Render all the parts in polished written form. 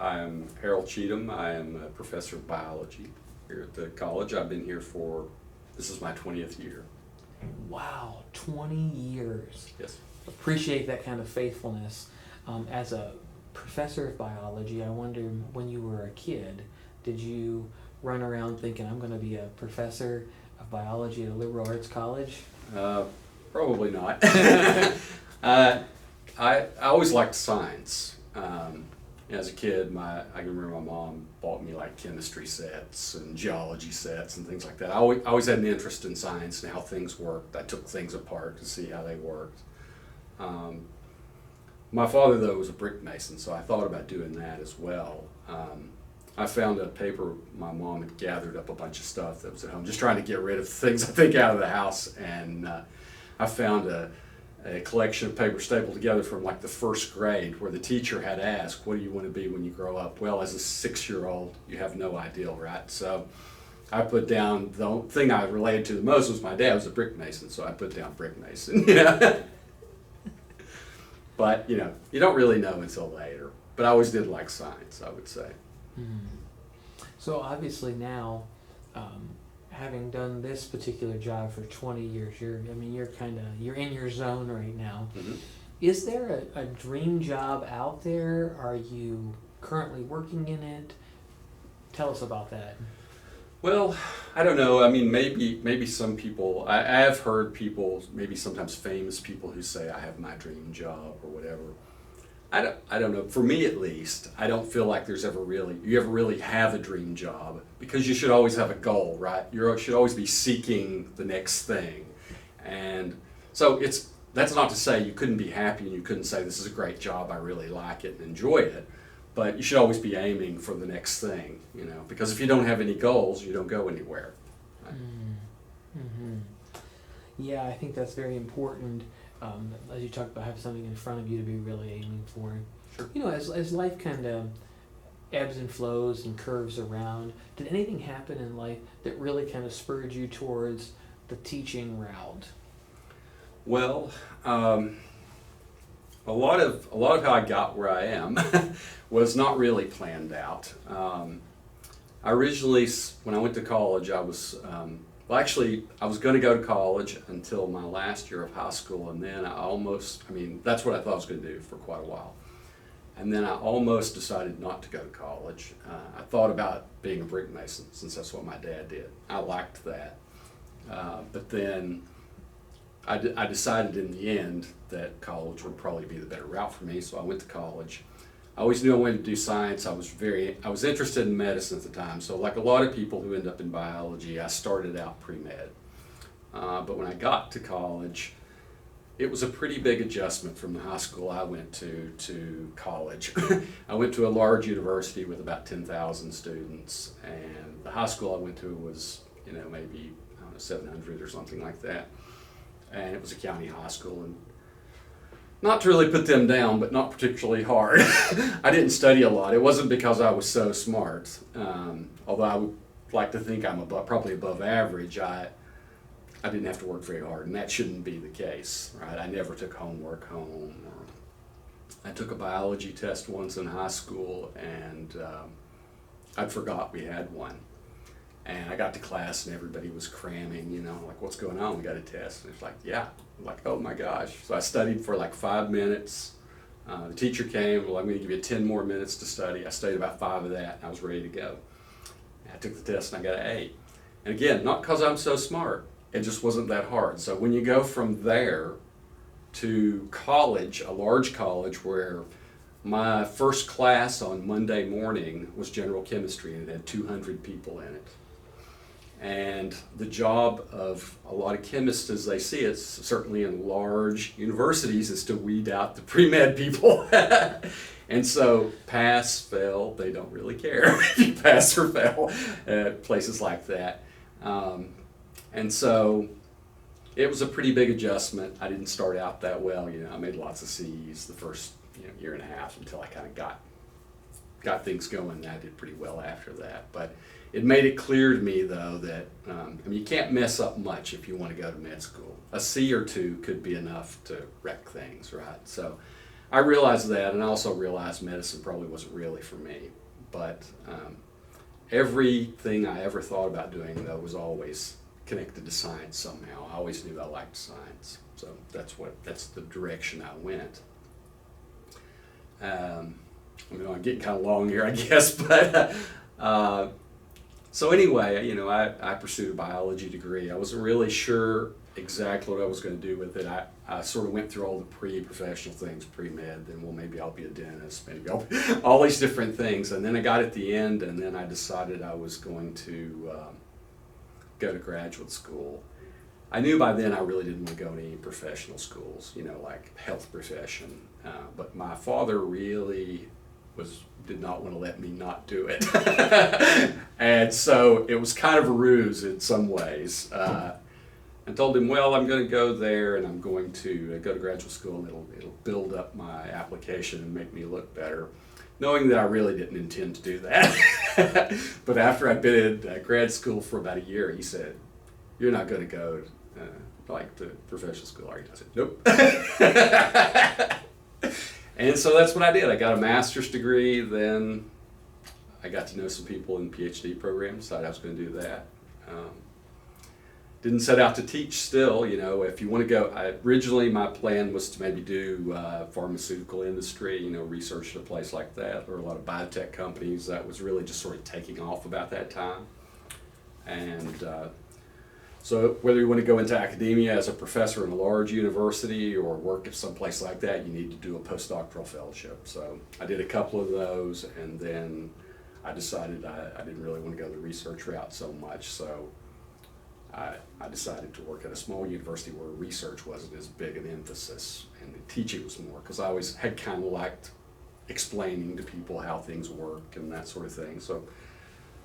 I'm Harold Chittum. I am a professor of biology here at the college. I've been here this is my 20th year. Wow, 20 years. Yes. Appreciate that kind of faithfulness. As a professor of biology, I wonder, when you were a kid, did you run around thinking, I'm going to be a professor of biology at a liberal arts college? Probably not. I always liked science. As a kid, I can remember my mom bought me like chemistry sets and geology sets and things like that. I always had an interest in science and how things worked. I took things apart to see how they worked. My father, though, was a brick mason, so I thought about doing that as well. I found a paper, my mom had gathered up a bunch of stuff that was at home, just trying to get rid of things, I think, out of the house, and I found a collection of papers stapled together from like the first grade, where the teacher had asked, what do you want to be when you grow up? Well, as a 6-year-old, you have no idea, right? So I put down, the thing I related to the most was my dad was a brick mason, so I put down brick mason. But, you don't really know until later. But I always did like science, I would say. So obviously now, having done this particular job for 20 years, you're in your zone right now. Mm-hmm. Is there a dream job out there? Are you currently working in it? Tell us about that. Well, I don't know. I mean, maybe some people, I have heard people, maybe sometimes famous people, who say I have my dream job or whatever. I don't know. For me, at least, I don't feel like you ever really have a dream job, because you should always have a goal, right? You should always be seeking the next thing. And so that's not to say you couldn't be happy and you couldn't say, this is a great job, I really like it and enjoy it. But you should always be aiming for the next thing, because if you don't have any goals, you don't go anywhere. Right? Mm-hmm. Yeah, I think that's very important. As you talk about, have something in front of you to be really aiming for. Sure. As life kind of ebbs and flows and curves around, did anything happen in life that really kind of spurred you towards the teaching route? Well, a lot of how I got where I am was not really planned out. I originally, when I went to college, I was I was going to go to college until my last year of high school, and then that's what I thought I was going to do for quite a while. And then I almost decided not to go to college. I thought about being a brick mason, since that's what my dad did. I liked that. But then I decided in the end that college would probably be the better route for me, so I went to college. I always knew I wanted to do science. I was interested in medicine at the time, so like a lot of people who end up in biology, I started out pre-med. But when I got to college, it was a pretty big adjustment from the high school I went to college. I went to a large university with about 10,000 students, and the high school I went to was, maybe 700 or something like that. And it was a county high school, and not to really put them down, but not particularly hard. I didn't study a lot. It wasn't because I was so smart, although I would like to think I'm probably above average. I didn't have to work very hard, and that shouldn't be the case, right? I never took homework home. I took a biology test once in high school, and I forgot we had one. And I got to class and everybody was cramming, like, what's going on? We got a test. And it's like, yeah. I'm like, oh my gosh. So I studied for like 5 minutes. The teacher came, well, I'm going to give you 10 more minutes to study. I studied about 5 of that, and I was ready to go. And I took the test and I got an 8. And again, not because I'm so smart. It just wasn't that hard. So when you go from there to college, a large college, where my first class on Monday morning was general chemistry, and it had 200 people in it. And the job of a lot of chemists, as they see it, certainly in large universities, is to weed out the pre-med people. And so pass, fail, they don't really care if you pass or fail at places like that. And so it was a pretty big adjustment. I didn't start out that well. I made lots of C's the first year and a half until I kind of got things going. I did pretty well after that. But it made it clear to me, though, that you can't mess up much if you want to go to med school. A C or 2 could be enough to wreck things, right? So I realized that, and I also realized medicine probably wasn't really for me. But everything I ever thought about doing, though, was always connected to science somehow. I always knew I liked science, so that's the direction I went. I mean, I'm getting kind of long here, I guess, but so anyway, you know, I pursued a biology degree. I wasn't really sure exactly what I was going to do with it. I sort of went through all the pre-professional things, pre-med, then, well, maybe I'll be a dentist, maybe I'll be, all these different things. And then I got at the end, and then I decided I was going to go to graduate school. I knew by then I really didn't want to go to any professional schools, you know, like health profession. But my father really did not want to let me not do it. And so it was kind of a ruse in some ways. I told him, well, I'm going to go there and I'm going to go to graduate school, and it'll build up my application and make me look better, knowing that I really didn't intend to do that. But after I'd been in grad school for about a year, he said, you're not going to go to professional school, are you? I said, nope. And so that's what I did. I got a master's degree, then I got to know some people in PhD programs, decided I was going to do that. Didn't set out to teach still, you know, if you want to go, originally my plan was to maybe do pharmaceutical industry, you know, research at a place like that, or a lot of biotech companies. That was really just sort of taking off about that time. And so whether you want to go into academia as a professor in a large university or work at some place like that, you need to do a postdoctoral fellowship. So I did a couple of those, and then I decided I didn't really want to go the research route so much. So I decided to work at a small university where research wasn't as big an emphasis and the teaching was more, because I always had kind of liked explaining to people how things work and that sort of thing. So,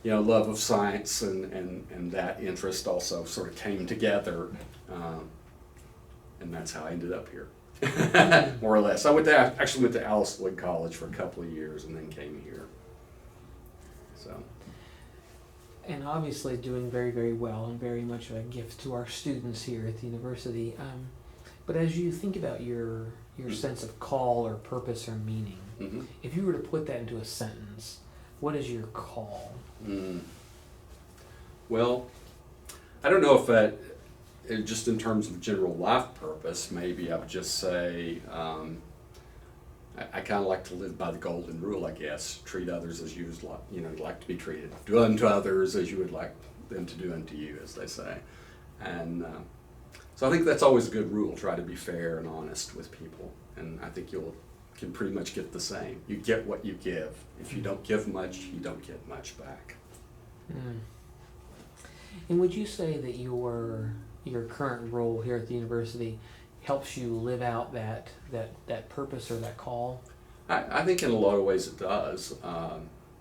you know, love of science and that interest also sort of came together, and that's how I ended up here, more or less. I actually went to Alice Wood College for a couple of years and then came here. So. And obviously doing very, very well and very much a gift to our students here at the university. But as you think about your sense of call or purpose or meaning, if you were to put that into a sentence, what is your call? Well, I don't know if that, just in terms of general life purpose, maybe I would just say, I kind of like to live by the golden rule, I guess. Treat others as you would like to be treated. Do unto others as you would like them to do unto you, as they say. And so I think that's always a good rule. Try to be fair and honest with people, and I think can pretty much get the same. You get what you give. If you don't give much, you don't get much back. And would you say that your current role here at the university helps you live out that purpose or that call? I think in a lot of ways it does,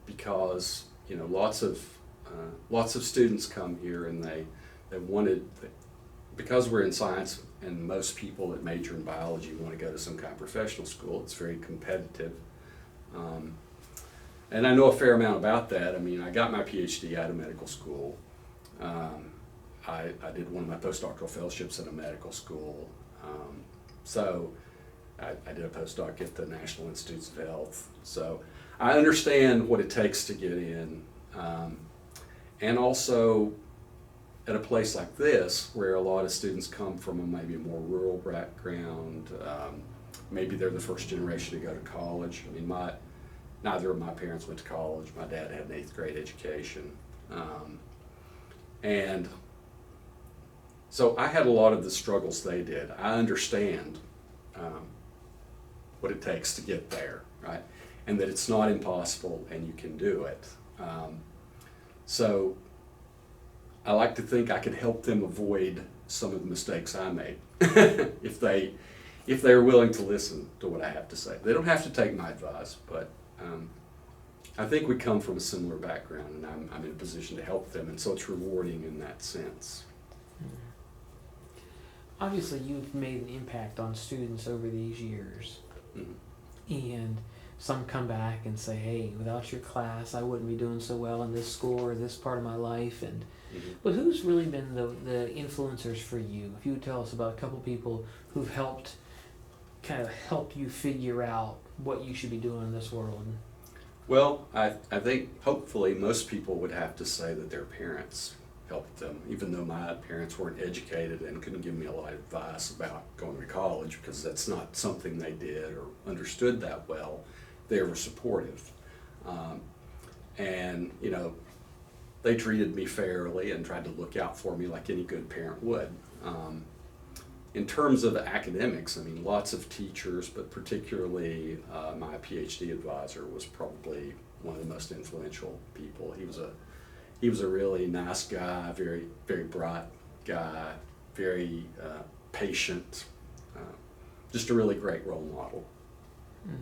because, you know, lots of students come here and they wanted, because we're in science and most people that major in biology want to go to some kind of professional school. It's very competitive, and I know a fair amount about that. I mean, I got my PhD out of medical school. I did one of my postdoctoral fellowships at a medical school. So I did a postdoc at the National Institutes of Health. So I understand what it takes to get in. And also at a place like this, where a lot of students come from maybe a more rural background, maybe they're the first generation to go to college. I mean, neither of my parents went to college. My dad had an 8th grade education. And so I had a lot of the struggles they did. I understand what it takes to get there, right? And that it's not impossible and you can do it. So I like to think I could help them avoid some of the mistakes I made if they're willing to listen to what I have to say. They don't have to take my advice, but I think we come from a similar background, and I'm in a position to help them, and so it's rewarding in that sense. Obviously, you've made an impact on students over these years, and some come back and say, hey, without your class, I wouldn't be doing so well in this school or this part of my life. And but who's really been the influencers for you? If you would tell us about a couple people who've helped kind of help you figure out what you should be doing in this world? Well, I think hopefully most people would have to say that their parents helped them, even though my parents weren't educated and couldn't give me a lot of advice about going to college, because that's not something they did or understood that well. They were supportive. And, you know, they treated me fairly and tried to look out for me like any good parent would. In terms of academics, I mean, lots of teachers, but particularly my PhD advisor was probably one of the most influential people. He was a really nice guy, very, very bright guy, very patient, just a really great role model. Mm.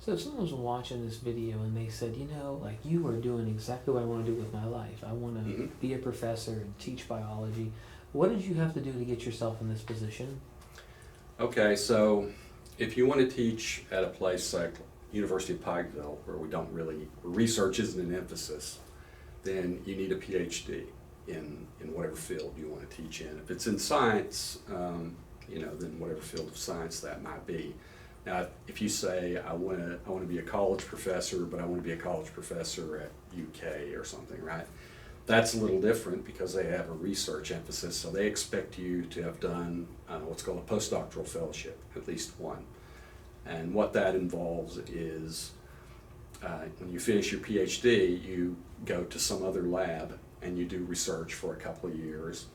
So if someone was watching this video and they said, you know, like, you are doing exactly what I want to do with my life. I want to be a professor and teach biology. What did you have to do to get yourself in this position? Okay, so if you want to teach at a place like University of Pikeville, where research isn't an emphasis, then you need a PhD in whatever field you want to teach in. If it's in science, you know, then whatever field of science that might be. Now, if you say, I want to be a college professor, but I want to be a college professor at UK or something, right? That's a little different because they have a research emphasis, so they expect you to have done what's called a postdoctoral fellowship, at least one. And what that involves is when you finish your PhD, you go to some other lab and you do research for a couple of years.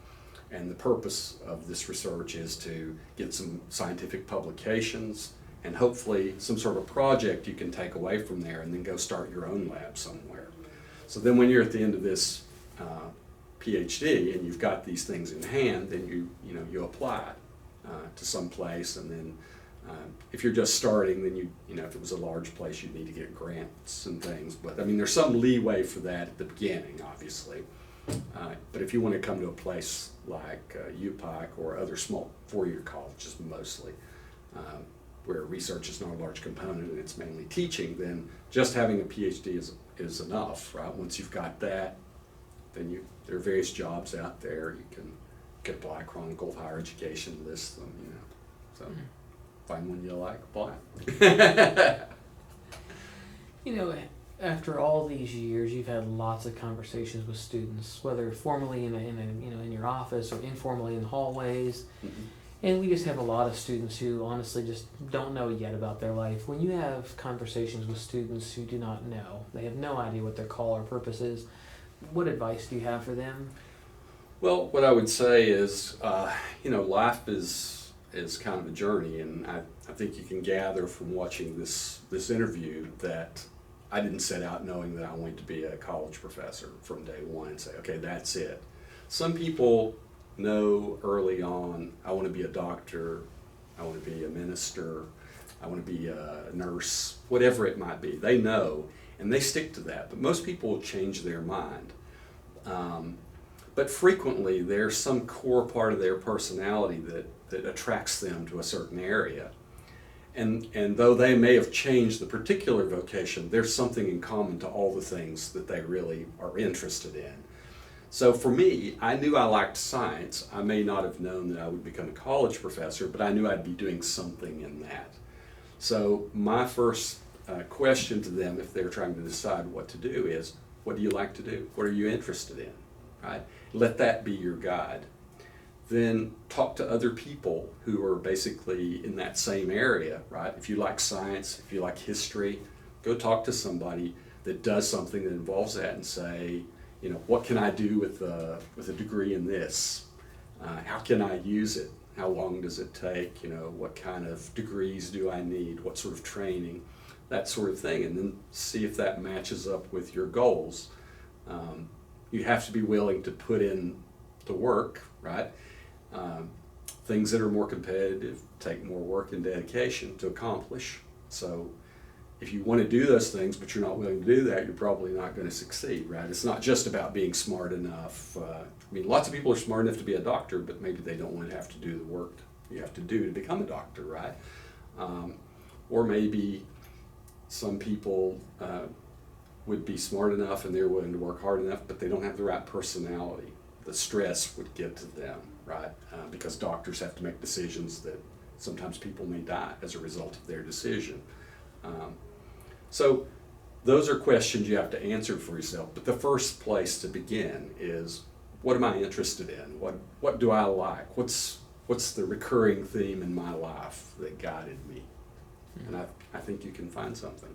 And the purpose of this research is to get some scientific publications and hopefully some sort of project you can take away from there and then go start your own lab somewhere. So then when you're at the end of this PhD and you've got these things in hand, then you apply to some place, and then if you're just starting, then you know if it was a large place, you'd need to get grants and things. But I mean, there's some leeway for that at the beginning, obviously. But if you want to come to a place like UPike or other small four-year colleges mostly, where research is not a large component and it's mainly teaching, then just having a PhD is enough, right? Once you've got that, then there are various jobs out there. You can apply. Chronicle of Higher Education lists them, you know. So find one you like, apply. You know, after all these years, you've had lots of conversations with students, whether formally in your office or informally in hallways. Mm-hmm. And we just have a lot of students who honestly just don't know yet about their life. When you have conversations with students who do not know, they have no idea what their call or purpose is, what advice do you have for them? Well, what I would say is, life is kind of a journey, and I think you can gather from watching this interview that I didn't set out knowing that I wanted to be a college professor from day one and say, okay, that's it. Some people know early on, I want to be a doctor, I want to be a minister, I want to be a nurse, whatever it might be. They know, and they stick to that. But most people will change their mind. But frequently, there's some core part of their personality that attracts them to a certain area. And though they may have changed the particular vocation, there's something in common to all the things that they really are interested in. So for me, I knew I liked science. I may not have known that I would become a college professor, but I knew I'd be doing something in that. So my first question to them, if they're trying to decide what to do, is, what do you like to do? What are you interested in? Right? Let that be your guide. Then talk to other people who are basically in that same area, right? If you like science, if you like history, go talk to somebody that does something that involves that and say, what can I do with a degree in this? How can I use it? How long does it take? What kind of degrees do I need? What sort of training? That sort of thing. And then see if that matches up with your goals. You have to be willing to put in the work, right? Things that are more competitive take more work and dedication to accomplish. So if you want to do those things, but you're not willing to do that, you're probably not going to succeed, right? It's not just about being smart enough. Lots of people are smart enough to be a doctor, but maybe they don't want to have to do the work you have to do to become a doctor, right? Or maybe some people would be smart enough and they're willing to work hard enough, but they don't have the right personality. The stress would get to them, right? Because doctors have to make decisions that Sometimes people may die as a result of their decision. So those are questions you have to answer for yourself. But the first place to begin is, what am I interested in? What do I like? What's the recurring theme in my life that guided me? And I think you can find something.